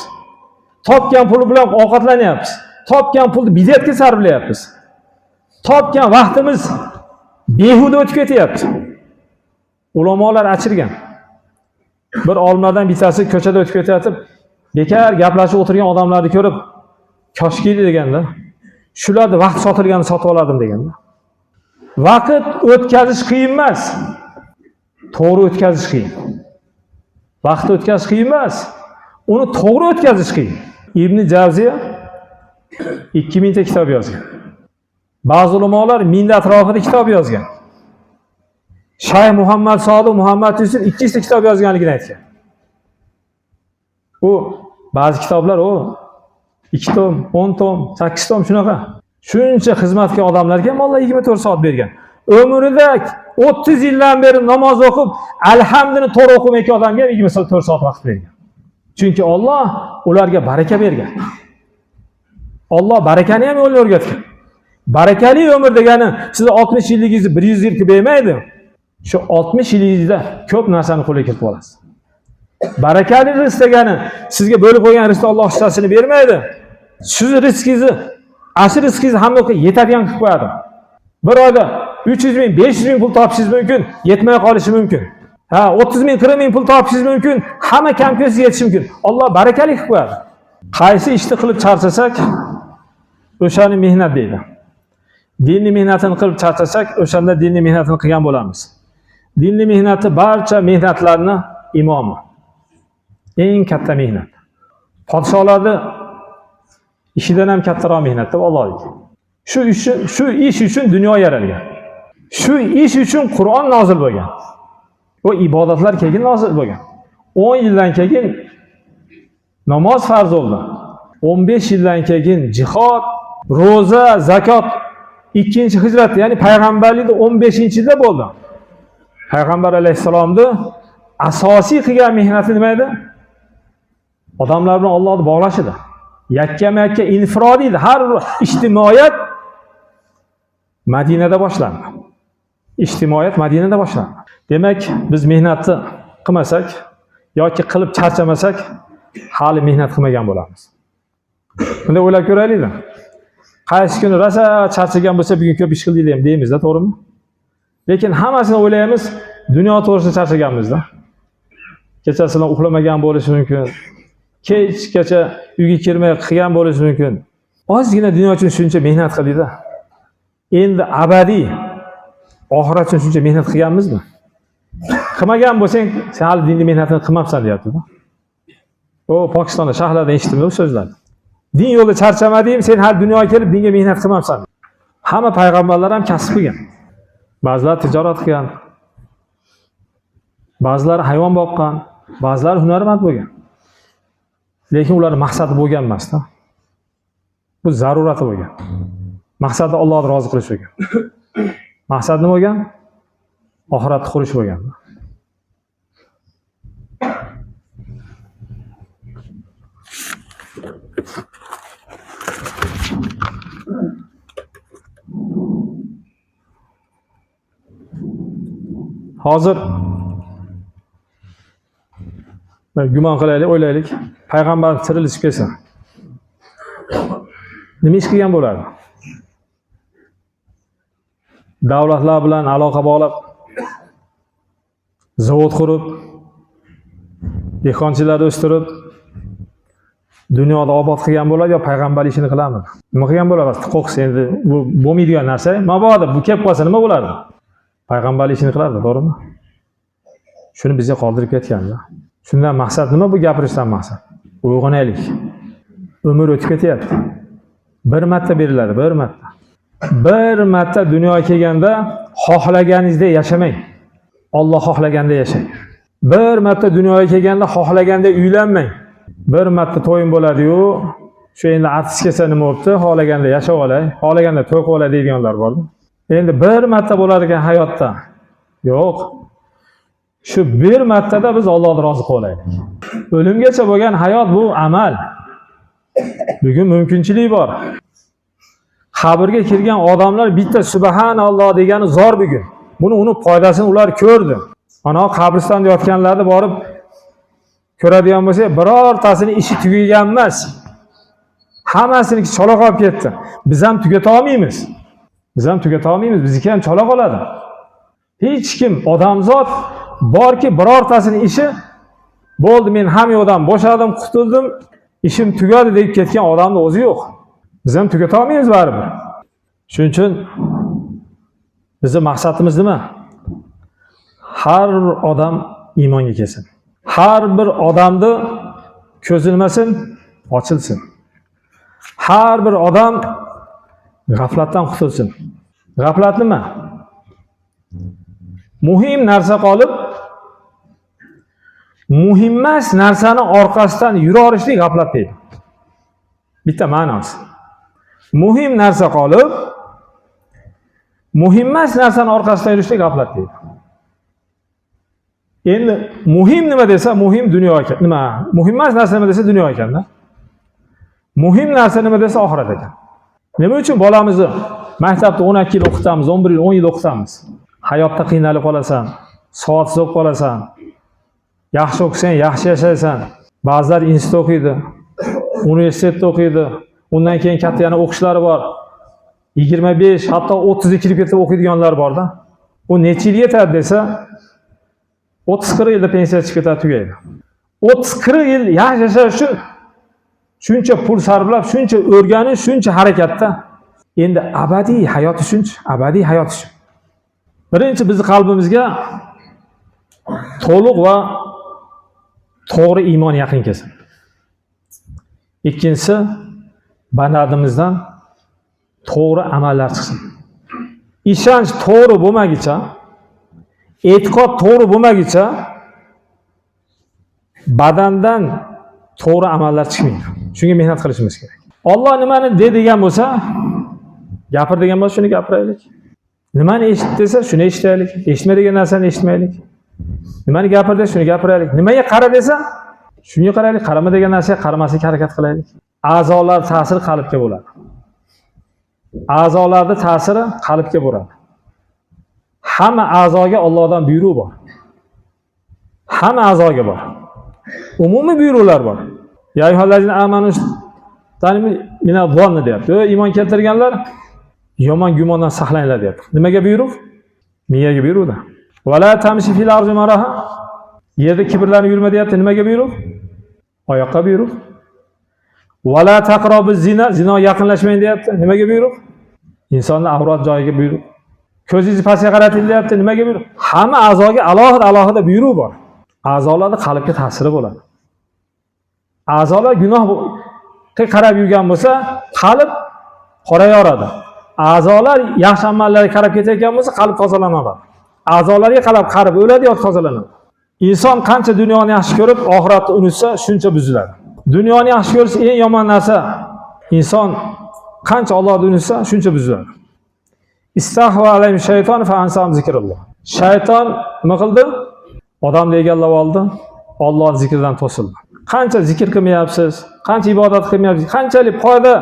Topgan pul bilan ovqatlanyapmiz. Topgan pulni bidatga sarflayapmiz. Topgan vaqtimiz behuda o'tib ketyapti. Ulamolar achirgan. Bir olimlardan bittasi ko'chada o'tib ketayotib, bekar gaplashib o'tirgan odamlarni ko'rib, koshki deganda, shularda vaqt sotilganini sotib oladim deganda. Vaqt o'tkazish qiyin emas. To'g'ri o'tkazish qiyin. Vaqt o'tkazish qiyin emas. Uni to'g'ri o'tkazish qiyin. Ibn Javziya 2000 ta kitob yozgan. Ba'zi ulamolar 1000 ta atrofida kitob yozgan. Shayx Muhammad Sodiq Muhammad Yusuf 200 ta kitob yozganligini aytgan. U ba'zi kitoblar 2 tom, 10 tom, 8 tom shunaqa. Shuncha xizmatga odamlarga Alloh 24 soat bergan. Umrida 30 yildan beri namoz o'qib, alhamdini to'g'ri o'qimayotgan odamga 24 soat vaqt bergan. Chunki Alloh ularga baraka bergan. Alloh barakani ham yo'lni o'rgatgan. Barakali umr degani siz 60 yilligingizni 100 yil qilib bermaydi. Shu 60 yilingizda ko'p narsani qo'lga kiritib olasiz. Barakali rizq degani sizga bo'lib qo'ygan rizqni Alloh hissasini bermaydi. Siz rizqingizni, asl rizqingizni hammaga yetadigan qilib qo'yadi. Bir oyda 300 ming, 500 ming pul topishingiz mumkin, yetmay qolishi mumkin. 30 ming, 40 ming pul topishingiz mumkin, hamma kamkasiga yetishi mumkin. Alloh barakali qilib qo'yadi. Qaysi ishni qilib charchasak, o'shani mehnat deydi. Dinni mehnatini qilib charchasak, o'shanda dinni mehnatini qilgan bo'lamiz. Dinni mehnati barcha mehnatlarning imomi. Eng katta mehnat. Podshohlarning ishidan ham kattaroq mehnat deb Alloh aytdi. Shu ish uchun dunyo yaralgan. Shu ish uchun Qur'on nozil bo'lgan. O ibodatlar keyin nozil bo'lgan. 10 yildan keyin namoz farz bo'ldi. 15 yildan keyin jihod, roza, zakot ikkinchi hijrat, ya'ni payg'ambarlikning 15-yilda bo'ldi. Payg'ambar alayhisalomning asosiy qilgan mehnati nima edi? Odamlar bilan Allohni bog'lash edi. Yakkama-yakka infirodiy edi. Har ijtimoiyat Madinada boshlandi. Ijtimoiyat Madinada boshlandi. Demak, biz mehnatni qilmasak yoki qilib charchamasak, hali mehnat qilmagan bo'lamiz. Bunda o'ylab ko'raylik-da. Qaysi kuni rosa charchagan bo'lsa, bugun ko'p ish qildik deymiz-da, to'g'rimi? Lekin hammasini o'ylaymiz, dunyo to'g'risida charchaganmiz-da. Kechasidan uxlamagan bo'lishi mumkin. Kechgacha uyga kirmay qilgan bo'lishi mumkin. Ozgina dunyo uchun shuncha mehnat qildik-da. Endi abadiy oxirat uchun shuncha mehnat qilganmizmi? Qilmagan bo'lsang, sen hali dinni mehnatini qilmabsan deyapti-da. O Pokistonda shahlardan eshitdim bu so'zlarni. Din yo'lida charchamadim, sen hali dunyoga kelib dinga mehnat qilmabsan. Hamma payg'ambarlar ham kasb qilgan. Ba'zilar tijorat qilgan. Ba'zilar hayvon boqqan, ba'zilar hunarmand bo'lgan. Lekin ular maqsadi bo'lgan emas-da. Bu zarurati bo'lgan. Maqsadi Allohni rozi qilish bo'lgan. Maqsad nima bo'lgan? Oxiratni qurish bo'lgan. Hozir gumon qilaylik, o'ylaylik, payg'ambar tirilishib kelsa nima ish qilgan bo'ladi? Davlatlar bilan aloqa bog'lab, zavod qurib, dehqonchilarni o'stirib, dunyoda obod qilgan bo'ladi yo payg'ambar ishini qiladimi? Nima qilgan bo'ladi? Qo'qis endi bu bo'lmaydigan narsa. Mabodo bu kelib qolsa nima bo'ladi? Payg'ambar ishini qiladi, to'g'rimi? Shuni bizga qoldirib ketgan-da. Shundan maqsad nima bu gapirishdan maqsad? Uyg'onaylik. Umr o'tib ketyapti. Bir marta beriladi, bir marta. Bir marta dunyoga kelganda xohlaganingizda yashamang. Alloh xohlaganda yashang. Bir marta dunyoga kelganda xohlaganda uylanmang. Bir marta to'yim bo'ladi-yu, shu endi artist kelsa nima bo'pti? Xohlaganda yashab olay, xohlaganda to'y qilib olay deydiganlar bor. Endi bir marta bo'lar ekan hayotda. Yo'q. Shu bir martada biz Allohni rozi qilib olaylik. O'limgacha bo'lgan hayot bu amal. Bugun mumkinchilik bor. Qabrga kirgan odamlar bitta subhanalloh degani zor bugun. Uni foydasini ular ko'rdi. Ana qabristonda yotganlarni borib ko'radigan bo'lsa, birortasini ishi tugagan emas. Hammasini chola qolib ketdi. Biz ham tugata olmaymiz. Bizniki ham chola qoladi. Hech kim odamzod borki birortasini ishi bo'ldi, men ham yo'qdan bo'shadim, qutuldim, ishim tugadi deb ketgan odamning o'zi yo'q. Biz ham tugata olmaymiz baribir. Shuning uchun bizning maqsadimiz nima? Har odam iymonga kelsin. Har bir odamni ko'zi nimasin? Ochilsin. Har bir odam g'aflatdan qutulsin. G'aflat nima? Muhim narsa qolib, muhim emas narsani orqasidan yuraverishlik g'aflat deydi. Bitta ma'nosi. Muhim narsa qolib, muhim emas narsani orqasidan yurishlik g'aflat deydi. Endi muhim nima desa, muhim dunyo ekan. Nima? Muhim emas narsa nima desa dunyo ekanda. Muhim narsa nima desa oxirat ekan. Nima uchun bolamizni maktabda 12 yil o'qitamiz, 11 yil, 10 yil o'qitamiz? hayotda qiynalib qolasan, soatsiz bo'lib qolasan. Yaxshi o'qisang, yaxshi yashaysan. Ba'zilar institut o'qiydi, universitetda o'qiydi. Undan keyin katta yana o'qishlari bor. 25, hatto 30 ga kirib ketib o'qiydiganlar bor-da. U necha yil yetadi desa, 30-40 yilda pensiya chiqib ketadi, tugaydi. 30-40 yil yashash uchun shuncha pul sarflab, shuncha o'rganish, shuncha harakatda. Endi abadiy hayot uchun-chi, abadiy hayot uchun. Birinchi bizning qalbimizga to'liq va to'g'ri iymon yaqin kelsin. Ikkinchisi, bandamizdan to'g'ri amallar chiqsin. Ishonch to'g'ri bo'lmagicha, e'tiqod to'g'ri bo'lmagicha badandan to'g'ri amallar chiqmaydi. Shunga mehnat qilishimiz kerak. Alloh nimani de degan bo'lsa, gapir degan bo'lsa, shuni gapiraylik. Nimani eshit desa, shuni eshitaylik. Eshitma degan narsani eshitmaylik. Nimani gapir desa, shuni gapiraylik. Nimaga qara desa, shunga qaraylik. Qarama degan narsaga qaramaslikka harakat qilaylik. A'zolar ta'siri qalbga bo'ladi. A'zolarning ta'siri qalbga bo'ladi. Hamma a'zoga Allohdan buyruq bor. Hamma a'zoga bor. Umumiy buyruqlar bor. Ya ayyuhallazina amanu mina zonni deyapti. Iymon keltirganlar yomon gumondan saqlaninglar deyapti. Nimaga buyruq? Miyaga buyruqda. Vala tamshi fil ardi maraha. Yerda kibrlanib yurma deyapti. Nimaga buyruq? Oyoqqa buyruq. Vala taqrobu zina, zino yaqinlashmang deyapti. Nimaga buyruq? Insonning avrat joyiga buyruq. Ko'zingizni pastga qarating deyapti. Nimaga buyruq? Hamma a'zoga alohida buyruq bor. A'zolarning qalbga ta'siri bo'ladi. A'zolar gunohga qarab yurgan bo'lsa, qalb qorayoradi. A'zolar yaxshi amallarga qarab ketayotgan bo'lsa, qalb tozalanadi. A'zolarga qarab o'ladi yoki tozalanadi. Inson qancha dunyoni yaxshi ko'rib, oxiratni unutsa, shuncha buziladi. Dunyoni yaxshi ko'rsa eng yomon narsa, inson qancha Allohni unutsa, shuncha buziladi. Istahva alayhim shayton fa ansam zikrulloh. Shayton nima qildi? Odamni egallab oldi, Alloh zikridan to'sildi. Qancha zikr qilmayapsiz, qancha ibodat qilmayapsiz, qanchalik foyda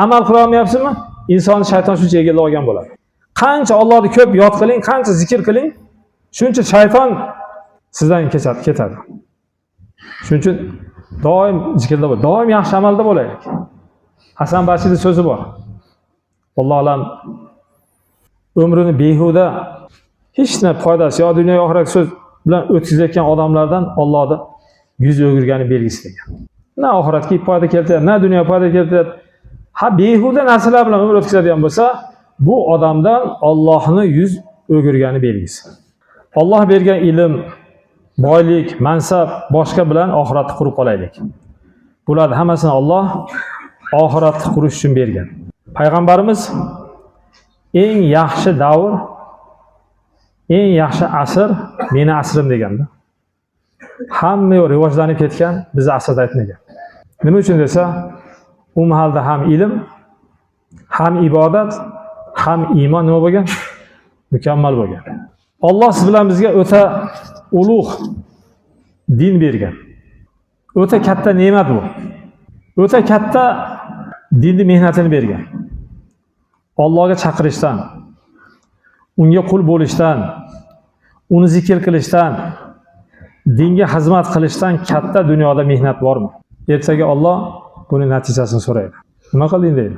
amal qila olmayapsizmi? Insonni shayton shuncha egallab olgan bo'ladi. Qancha Allohni ko'p yod qiling, qancha zikr qiling, shuncha shayton sizdan ketadi. Shuning uchun doim zikrda bo'ling, doim yaxshi amalda bo'laylik. Hasan Basrining so'zi bor. Alloh alam umrini behuda hech narsa foydasi yo dunyo oxirat so'z bilan o'tkazayotgan odamlardan Allohni yuz o'girgani belgisi degan. Na oxiratga foyda keltiradi, na dunyo foyda keltiradi. Ha behuda narsalar bilan umr o'tkazadigan bo'lsa, bu odamdan Allohni yuz o'girgani belgisi. Alloh bergan ilm, boylik, mansab, boshqa bilan oxiratni qurib qolaylik. Bularni hammasini Alloh oxiratni qurish uchun bergan. Payg'ambarimiz eng yaxshi davr, eng yaxshi asr meni asrim deganda. Hamma rivojlanib ketgan, bizni asrda aytmagan. Nima uchun desa, u mahalda ham ilm, ham ibodat, ham iymon nima bo'lgan? Mukammal bo'lgan. Alloh siz bilan bizga o'ta ulug' din bergan. O'ta katta ne'mat bu. O'ta katta dinni mehnatini bergan. Allohga chaqirishdan, unga qul bo'lishdan, uni zikr qilishdan, dinga xizmat qilishdan katta dunyoda mehnat bormi? Ertaga Alloh buni natijasini so'raydi. Nima qilding deydi?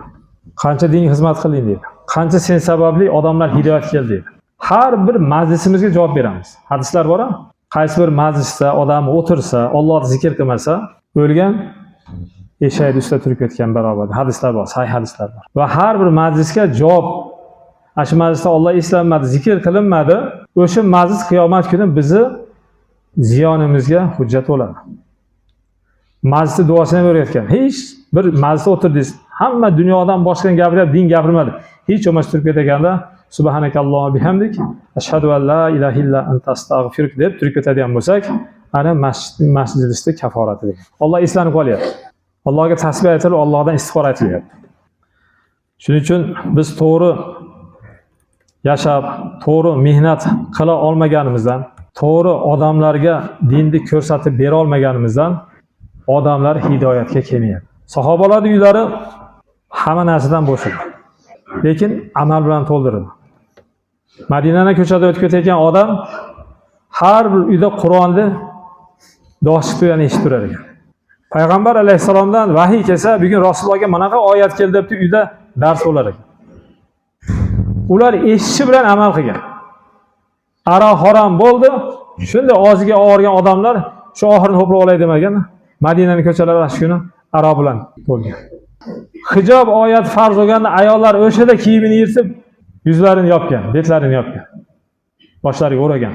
Qancha dinga xizmat qilding deydi? Qancha sen sababli odamlar hidoyat keldi deydi. Har bir majlisimizga javob beramiz. Hadislar bor-a? Qaysi bir majlisda odam o'tirsa, Allohni zikr qilmasa, o'lgan eshakning ustida turib ketgan barobar. Hadislar bor, sahih hadislar bor. Va har bir majlisga javob. Shu majlisda Alloh eslanmadi, zikr qilinmadi. O'sha majlis qiyomat kuni bizni ziyonimizga hujjat bo'ladi. Majlisda duosini berayotgan. Hech bir majlisda o'tirdingiz. Hamma dunyodan boshqa gapirib, din gapirmadi. Hech bo'lmasa turib ketganda subhanakallohu bihamdik ashhadu an la ilaha illa anta astag'firuk deb turib ketadigan bo'lsak, ana masjidimizda kaforati degan. Alloh eslanib qolyapti. Allohga tasbih aytilib, Allohdan istig'for aytilyapti. Shuning uchun biz to'g'ri yashab, to'g'ri mehnat qila olmaganimizdan, to'g'ri odamlarga dinni ko'rsatib bera olmaganimizdan odamlar hidoyatga kelmaydi. Sahobalarning uylari hamma narsadan bo'sh edi. Lekin amal bilan to'ldirildi. Madinaning ko'chada o'tib ketayotgan odam har bir uyda Qur'onni dosh turgan eshitib turar ekan. Payg'ambar alayhissalomdan vahiy kelsa, bugun Rasulullohga manaqa oyat keldi deb uyda dars bo'lar ekan. Ular eshitishi bilan amal qilgan. Aroq harom bo'ldi. Shunda og'ziga og'irgan odamlar shu oxirini ho'plab olay demagan. Madinaning ko'chalari shu kuni aroq bilan bo'lgan. Hijob oyat farz bo'lganda ayollar o'shada kiyimini yirtib, yuzlarini yopgan, betlarini yopgan. Boshlariga o'ragan.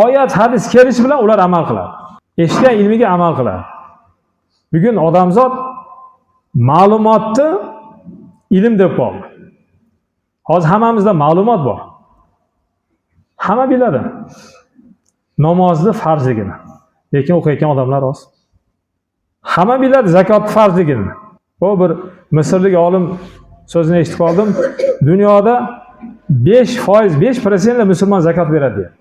Oyat hadis kelishi bilan ular amal qiladi. Eshitgan ilmiga amal qiladi. Bugun odamzod ma'lumotni ilm deb qoldi. Hozir hammamizda ma'lumot bor. Hamma biladi. Namozni farzligini. Lekin o'qiyotgan odamlar oz. Hamma biladi zakotni farzligini. Bu bir Misrlik olim so'zini eshitib qoldim. Dunyoda 5%, 5% musulmon zakot beradi deydi.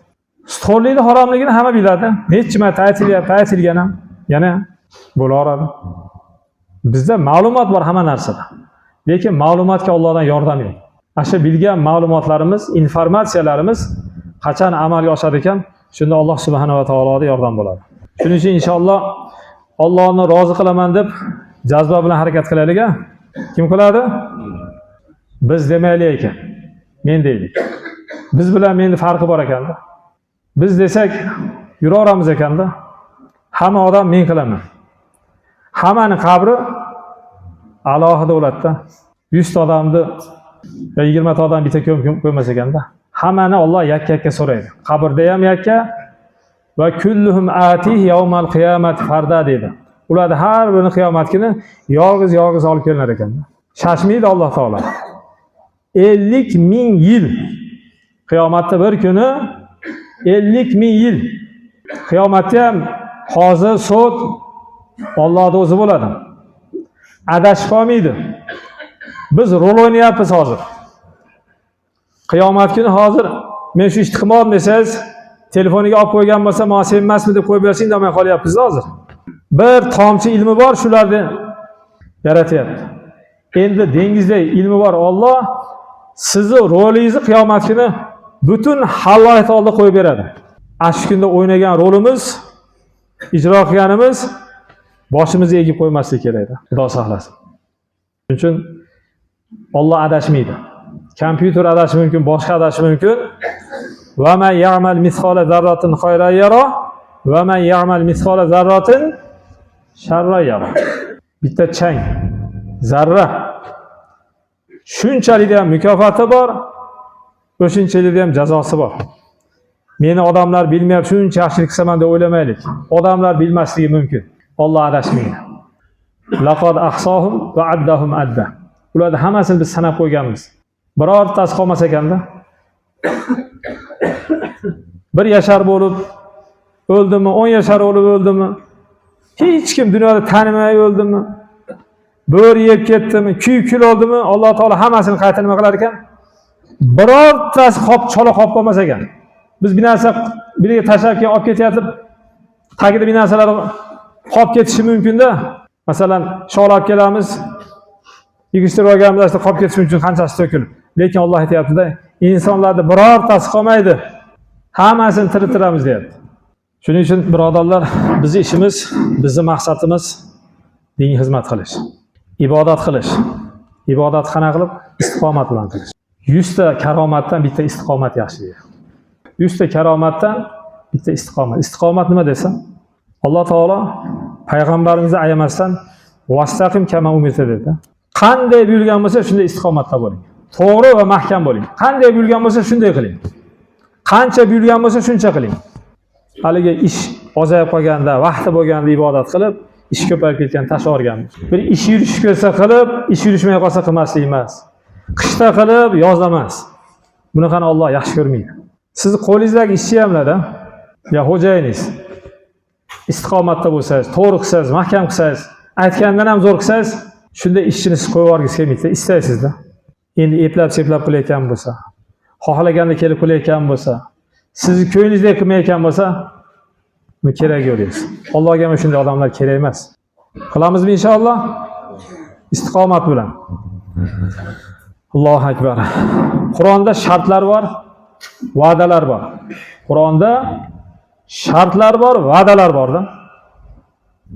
Sutxo'rlikning haromligini hamma biladi. Necha marta aytilgan ham yana bo'laveradi. Bizda ma'lumot bor hamma narsada. Lekin ma'lumotga Allohdan yordam yo'q. Asha bilgan ma'lumotlarimiz, informatsiyalarimiz qachon amalga oshadi ekan, shunda Alloh subhanahu va taolodan yordam bo'ladi. Shuning uchun inshaalloh Allohni rozi qilaman deb jazba bilan harakat qilaylik. Kim qiladi? Biz demaylik ekan. Men deylik. Biz bilan menni farqi bor ekanda. Biz desak yuraveramiz ekanda. Hamma odam men qilaman. Hammaning qabri alohida o'latda. 100 ta odamni va 20 ta odam bitta ko'mmas ekanda. Hammani Alloh yakka-yakka so'raydi. Qabrda ham yakka va kulluhum atih yawmal qiyamati farda dedi. Ularni har birini qiyomat kuni yolg'iz olib kelinar ekan. Shashmaydi Alloh taolo. 50 ming yil qiyomatda bir kuni 50 ming yil. Qiyomatda ham hozir sud Allohning o'zi bo'ladi. Adashib qolmaydi. Biz rol o'ynayapmiz hozir. Qiyomat kuni hozir men shu ishni qilmoqdim desangiz, telefoniga olib qo'ygan bo'lsa, "Men sen emasmi?" deb qo'yib bersang demay qolyapmiz hozir. Bir tomchi ilmi bor, shularni yaratyapti. Endi dengizdek ilmi bor Alloh sizni rolingizni qiyomat kuni butun haloyat oldida qo'yib beradi. Ash kunda o'ynagan rolimiz, ijro qilganimiz boshimizga egib qo'ymaslik kerak. Xudo saqlasin. Shuning uchun Alloh adashmaydi. Kompyuter adashi mumkin, boshqa adashi mumkin. Va man ya'mal misqola zarratin khayran yara va man ya'mal misqola zarratin sharran yara. Bitta chang, zarra shunchalik ham mukofoti bor, o'shunchalik ham jazosi bor. Meni odamlar bilmayapti, shuncha yaxshilik qilsaman deb o'ylamaylik. Odamlar bilmasligi mumkin. Alloh adashmaydi. Laqad ahsohum va addahum adda. Ularni hammasini biz sanab qo'yganmiz. Birortasi qolmas ekanda. Bir yashar bo'lib o'ldimi, 10 yashar bo'lib o'ldimi? Hech kim dunyoda tanimay o'ldimi? Bo'ri yeb ketdimi, kuyib oldimi? Alloh taolo hammasini qayta nima qilar ekan? Birortasi chola qolib qolmas ekan. Biz bir narsa biriga tashlab keyin olib ketyapti. Tagida bir narsalar qolib ketishi mumkin-da. Masalan, shola olib kelamiz. Yig'ishtirib olganimizda qolib ketishi mumkin, qanchasi to'kilib. Lekin Alloh aytayapti-da, insonlarda birortasi qolmaydi. Hammasini tirittiramiz deyapti. Shuning uchun birodarlar, bizning ishimiz, bizning maqsadimiz dinga xizmat qilish, ibodat qilish. Ibodat qana qilib, istiqomat bilan qilish. 100 ta karomatdan bitta istiqomat yaxshi deydi. 100 ta karomatdan bitta istiqomat. Istiqomat nima desam? Alloh taolo payg'ambarimizni ayamasdan vastaqim kama umirta dedi. Qanday buyurgan bo'lsa, shunday istiqomatda bo'ling. To'g'ri va mahkam bo'ling. Qanday buyurgan bo'lsa, shunday qiling. Qancha buyurgan bo'lsa, shuncha qiling. Haliga ish ozayib qolganda, vaqti bo'lganda ibodat qilib, ish ko'payib ketgan tashlavorganmiz. Bir ish yurishib kelsa qilib, ish yurishmay qolsa qilmaslik emas. Qishda qilib, yozda emas. Buni qani Alloh yaxshi ko'rmaydi. Sizni qo'lingizdagi ishchi hamlarda, ya xo'jayiningiz istiqomatda bo'lsangiz, to'g'ri qilsangiz, mahkam qilsangiz, aytgandan ham zo'r qilsangiz, shunda ishchini siz qo'yib yuborgingiz kelmaydi, istaysizda. Endi eplab-seplab qilayotgan bo'lsa, xohlaganda kelib qilayotgan bo'lsa, sizni ko'nglingizdek qilmayotgan bo'lsa, bu kerak yo'q deysiz. Allohga ham shunday odamlar kerak emas. Qilamizmi inshaalloh? Istiqomat bilan. Allohu akbar. Qur'onda shartlar bor. va'dalar bor. Qur'onda shartlar bor, va'dalar bor-da.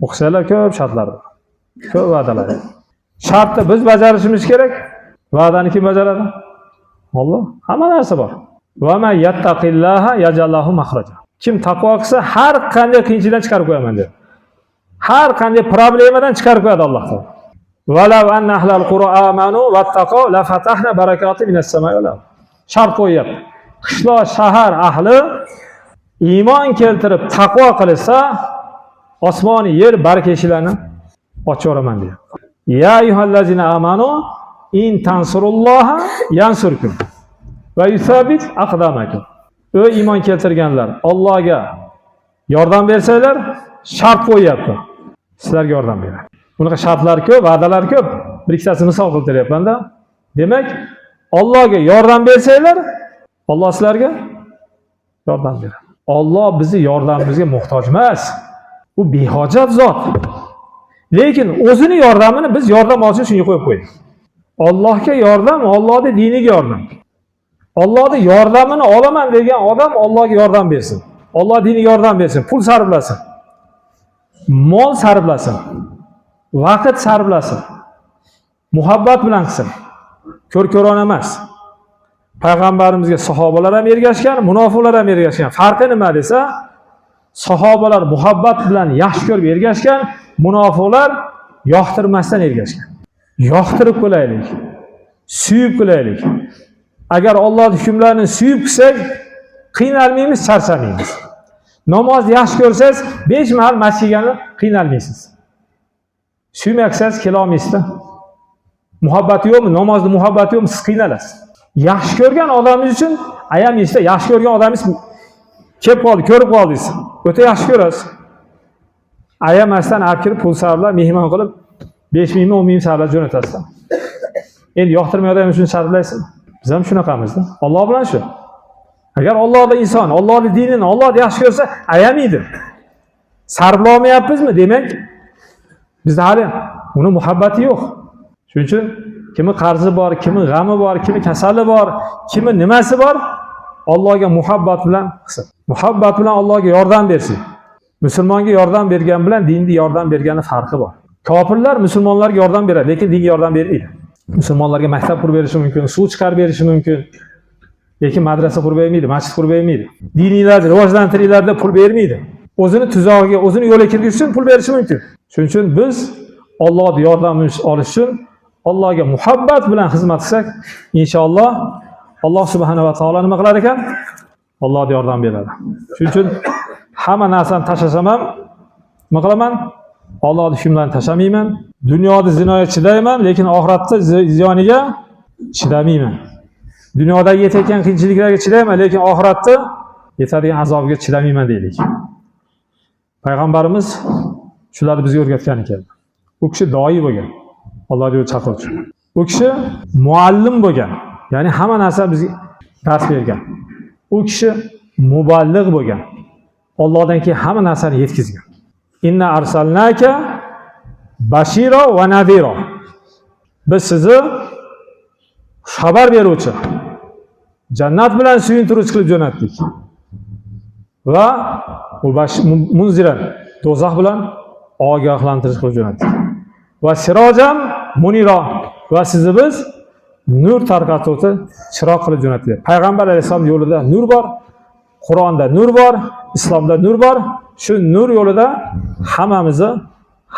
O'qisanglar ko'p shartlar bor. Ko'p va'dalar. Shartni biz bajarishimiz kerak. Va'dani kim bajaradi? Alloh. Hamma narsa bor. Va ma yattaqillaha yajallahu makhraja. Kim taqvo qilsa har qanday qiyinchilikdan chiqarib qo'yaman dedi. Har qanday problemadan chiqarib qo'yadi Alloh taolo. Walau anna ahlal qura amanu wattaqaw la fatahna barakati minas samai wal ard. Shart qo'yapti. Qishloq, shahar ahli iymon keltirib taqvo qilsa, osmon, yer baraka eshiklarini ochayoraman dedi. Ya ayyuhallazina amanu in tansurulloha yansurkum va yuthabbit aqdamakum. Ey iymon keltirganlar, Allohga yordam bersanglar, shart qo'yapti. Sizlarga yordam beradi. Bunaqa shartlar ko'p, va'dalar ko'p. Bir ikkitasini misol keltiryapman-da. Demak, Allohga yordam bersanglar, Alloh sizlarga yordam beradi. Alloh bizni yordamimizga muhtoj emas. U behojat zot. Lekin o'zini yordamini biz yordam olishni shunga qo'yib qo'ydik. Allohga yordam, Allohning diniga yordam. Allohning yordamini olaman degan odam Allohga yordam bersin. Alloh diniga yordam bersin, pul sarflasin. Mol sarflasin. Vaqt sarflasin. Muhabbat bilan qilsin. Ko'r-ko'rona emas. Payg'ambarimizga sahobalar ham ergashgan, munofiqlar ham ergashgan. Farqi nima desa, sahobalar muhabbat bilan yaxshi ko'rib ergashgan, munofiqlar yoqtirmasdan ergashgan. Yoqtirib qo'yaylik. Suyib qo'yaylik. Agar Allohning hukmlarini suyib qilsak, qiynalmaymiz, charchamaymiz. Namozni yaxshi ko'rsangiz, 5 mahal masjidga qiynalmaysiz. Suymasangiz kela olmaysiz-da. Muhabbati yo'qmi? Namozni muhabbati yo'qmi? Siz qiynalasiz. Yaxshi ko'rgan odamingiz uchun ayamaysiz-da. Yaxshi ko'rgan odamingiz kelib qoldi, ko'rib qoldingiz. O'ta yaxshi ko'rasiz. Ayamasdan olib kirib pul sarflab, mehmon qilib 5 ming, 10 ming sarflab jo'natasiz. Endi yoqtirmayotgan uchun sarflaysiz. Biz ham shunaqamizda. Alloh bilan shu. Agar Allohning inson, Allohning dinini, Allohni yaxshi ko'rsa, ayamaydi. Sarflamayapmizmi? Demak, bizda hali uni muhabbati yo'q. Shuning uchun kimi qarzi bor, kimi g'ami bor, kimi kasali bor, kimi nimasi bor, Allohga muhabbat bilan qilsin. Muhabbat bilan Allohga yordam bersin. Musulmonga yordam bergan bilan dinga yordam bergani farqi bor. Kofirlar musulmonlarga yordam beradi, lekin dinga yordam bermaydi. Musulmonlarga maktab qurib berishi mumkin, suv chiqarib berishi mumkin. Lekin madrasa qurib bermaydi, masjid qurib bermaydi. Diniylarni rivojlantiringlarda pul bermaydi. O'zini tuzog'iga, o'zini yo'liga kirgizish uchun pul berishi mumkin. Shuning uchun biz Allohning yordamini olish uchun Allohga muhabbat bilan xizmat qilsak, inshaalloh Alloh subhanahu va taolo nima qilar ekan? Allohga yordam beradi. Shuning uchun hamma narsani tashlasam ham nima qilaman? Allohning hukmlarini tashlamayman. Dunyoda zinoga chidayman, lekin oxiratda ziyoniga chidamayman. Dunyoda yetayotgan qiyinchiliklarga chidayman, lekin oxiratda yetadigan azobga chidamayman deylik. Payg'ambarimiz shularni bizga o'rgatgan ekan. U kishi doi bo'lgan. Allohga chaqiruvchi. U kishi muallim bo'lgan. Ya'ni hamma narsa bizga dars bergan. U kishi muballigh bo'lgan. Allohdan keyin hamma narsani yetkazgan. Inna arsalnaka bashira va nadira. Biz sizni xabar beruvchi, jannat bilan suyuntiruvchi qilib jo'natdik. Va munziran, do'zax bilan ogohlantirish qilib jo'natdik. Va sirojam munira, va sizni biz nur tarqatuvchi chiroq qilib jo'natdik. Payg'ambar alayhisalom yo'lida nur bor, Qur'onda nur bor, islomda nur bor. Shu nur yo'lida hammamizni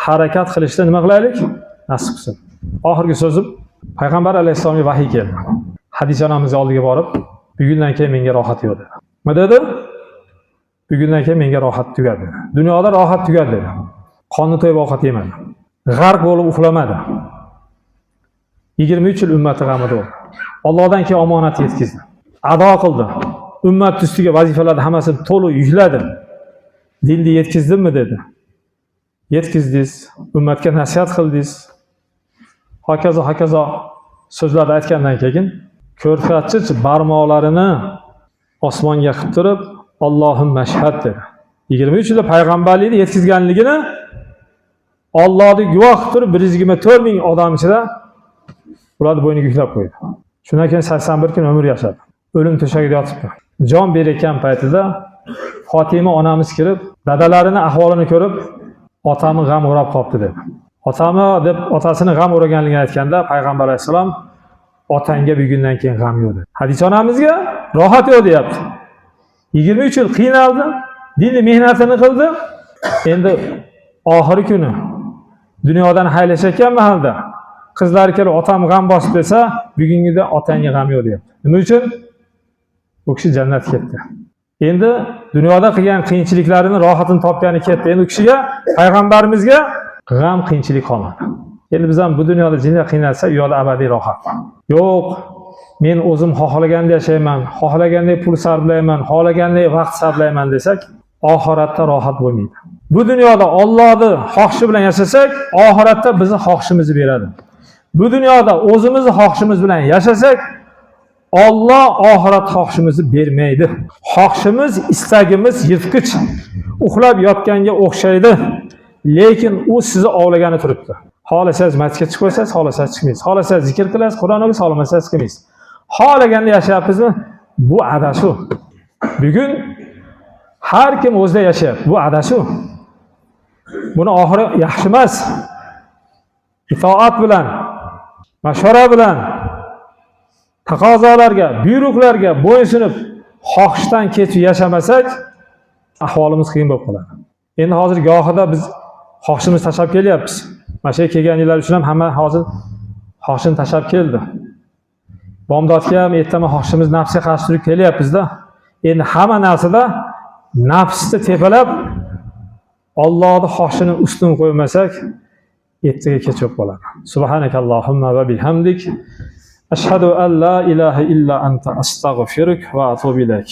harakat qilishda nima qilaylik? Nasib qilsin. Oxirgi so'zim, Payg'ambar alayhisalomga vahiy keldi. Hadisha onamizning oldiga borib, bugundan keyin menga rohat yo'q dedi. Nima dedi? Bugundan keyin menga rohat tugadi. Dunyoda rohat tugadi dedi. Qonni to'yib ovqat yemadi. G'arq bo'lib uxlamadi. 23 yil ummati g'amida bo'ldi. Allohdan keyin omonat yetkazdi. Ado qildi. Ummat ustiga vazifalarni hammasini to'liq yukladi. Dinni yetkazdimmi dedi. Yetkazdingiz, ummatga nasihat qildingiz. Hokazo so'zlarni aytgandan keyin ko'rsatchi barmoqlarini osmonga qilib turib, Allohumma shahad dedi. 23 yilda payg'ambarlikni yetkazganligini Allohni guvoh qilib turib 124 ming odam ichida ularni bo'yniga yuklab qo'ydi. Shundan keyin 81 kun umr yashadi. o'lim to'shagida yotibdi. Jon berayotgan paytida Fatima onamiz kirib, dadalarini ahvolini ko'rib, otamni g'am o'rab qolibdi dedi. Otami deb otasini g'am o'raganligini aytganda payg'ambar alayhisalom otangga bugundan keyin g'am yo'q dedi. Hadis onamizga rohat yo'q deyapti. 23 yil qiynaldi, dinni mehnatini qildi. Endi oxirgi kuni dunyodan haylashayotgan mahalda qizlari kelib otam g'am bosib desa, bugungida otangga g'am yo'q deyapti. Nima uchun? Bu kishi jannatga ketdi. Endi dunyoda qilgan qiyinchiliklarini rohatini topgani ketdi. Endi u kishiga payg'ambarimizga g'am qiyinchilik qolmadi. Endi biz ham bu dunyoda jinda qiynalsa, u yoqda abadiy rohat. Yo'q, men o'zim xohlaganda yashayman, xohlagandek pul sarflayman, xohlagandek vaqt sarflayman desak, oxiratda rohat bo'lmaydi. Bu dunyoda Allohning xohishi bilan yashasak, oxiratda bizning xohishimizni beradi. Bu dunyoda o'zimizni xohishimiz bilan yashasak, Alloh oxirat xohishimizni bermaydi. Xohishimiz, istagimiz yirtqich, uxlab yotganga o'xshaydi, lekin u sizni ovlagani turibdi. Xohlasangiz masjidga chiqib qo'ysangiz, xohlasangiz chiqmaysiz. Xohlasangiz zikr qilasiz, Qur'on o'qiysiz, xohlamasangiz qilmaysiz. Xohlaganda yashayapsizmi? Bu adashuv. Bugun har kim o'zida yashayapti. Bu adashuv. Buni oxiri yaxshi emas. Itoat bilan, mashvara bilan, taqozolarga, buyruqlarga bo'ysunib, xohishdan ketib yashamasak, ahvolimiz qiyin bo'lib qoladi. Endi hozir gohida biz xohishimiz tashlab kelyapmiz. Mana shu kelganlar uchun ham hamma hozir xohishini tashlab keldi. Bomdodga ham ertaman xohishimiz nafsga qarshi turib kelyapmiz-da. Endi hamma narsada nafsni tepalab Allohning xohishini ustun qo'ymasak, ertaga kech bo'lib qoladi. Subhanakallohumma va bihamdik. Ashhadu an la ilaha illa anta astaghfiruka va atubu ilayk.